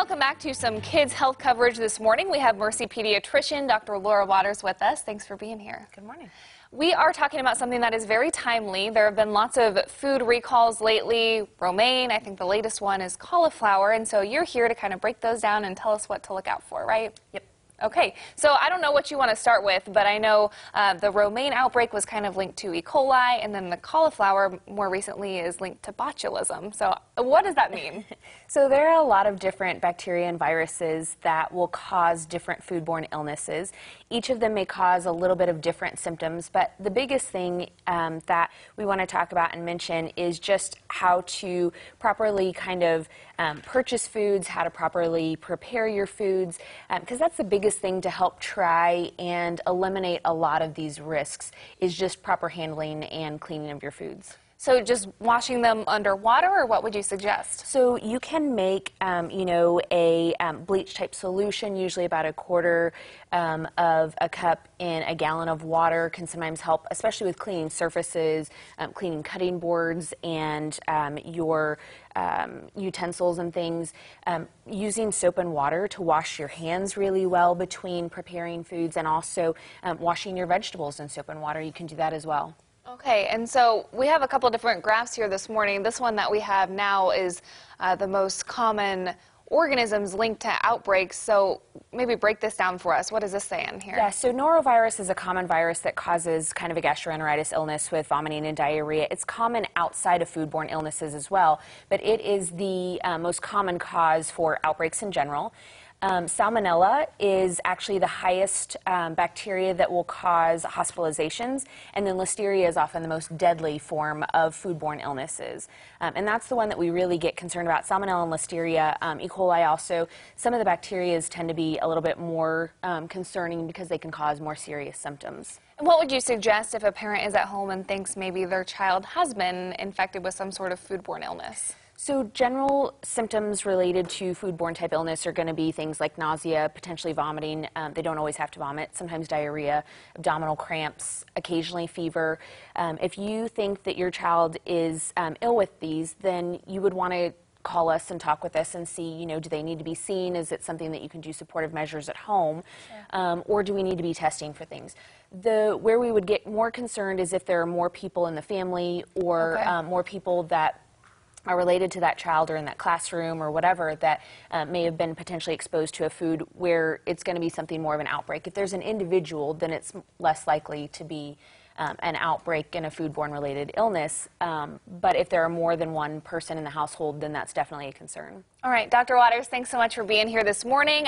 Welcome back to some kids health coverage this morning. We have Mercy Pediatrician, Dr. Laura Waters with us. Thanks for being here. Good morning. We are talking about something that is very timely. There have been lots of food recalls lately. Romaine, I think the latest one is cauliflower, and so you're here to kind of break those down and tell us what to look out for, right? Yep. Okay, so I don't know what you want to start with, but I know the romaine outbreak was kind of linked to E. coli, and then the cauliflower more recently is linked to botulism. So what does that mean? So there are a lot of different bacteria and viruses that will cause different foodborne illnesses. Each of them may cause a little bit of different symptoms, but the biggest thing that we want to talk about and mention is just how to properly kind of purchase foods, how to properly prepare your foods, because that's the biggest thing to help try and eliminate a lot of these risks is just proper handling and cleaning of your foods. So just washing them under water, or what would you suggest? So you can make, a bleach type solution, usually about a quarter of a cup in a gallon of water can sometimes help, especially with cleaning surfaces, cleaning cutting boards and your utensils and things. Using soap and water to wash your hands really well between preparing foods, and also washing your vegetables in soap and water. You can do that as well. Okay, and so we have a couple different graphs here this morning. This one that we have now is the most common organisms linked to outbreaks. So maybe break this down for us. What does this say in here? Yeah, so norovirus is a common virus that causes kind of a gastroenteritis illness with vomiting and diarrhea. It's common outside of foodborne illnesses as well, but it is the most common cause for outbreaks in general. Salmonella is actually the highest bacteria that will cause hospitalizations, and then Listeria is often the most deadly form of foodborne illnesses. And that's the one that we really get concerned about, Salmonella and Listeria. E. coli also, some of the bacteria tend to be a little bit more concerning because they can cause more serious symptoms. And what would you suggest if a parent is at home and thinks maybe their child has been infected with some sort of foodborne illness? So general symptoms related to foodborne type illness are going to be things like nausea, potentially vomiting. They don't always have to vomit. Sometimes diarrhea, abdominal cramps, occasionally fever. If you think that your child is ill with these, then you would want to call us and talk with us and see, do they need to be seen? Is it something that you can do supportive measures at home? Sure. Or do we need to be testing for things? Where we would get more concerned is if there are more people in the family, or more people that are related to that child or in that classroom or whatever that may have been potentially exposed to a food where it's going to be something more of an outbreak. If there's an individual, then it's less likely to be an outbreak in a foodborne related illness. But if there are more than one person in the household, then that's definitely a concern. All right, Dr. Waters, thanks so much for being here this morning.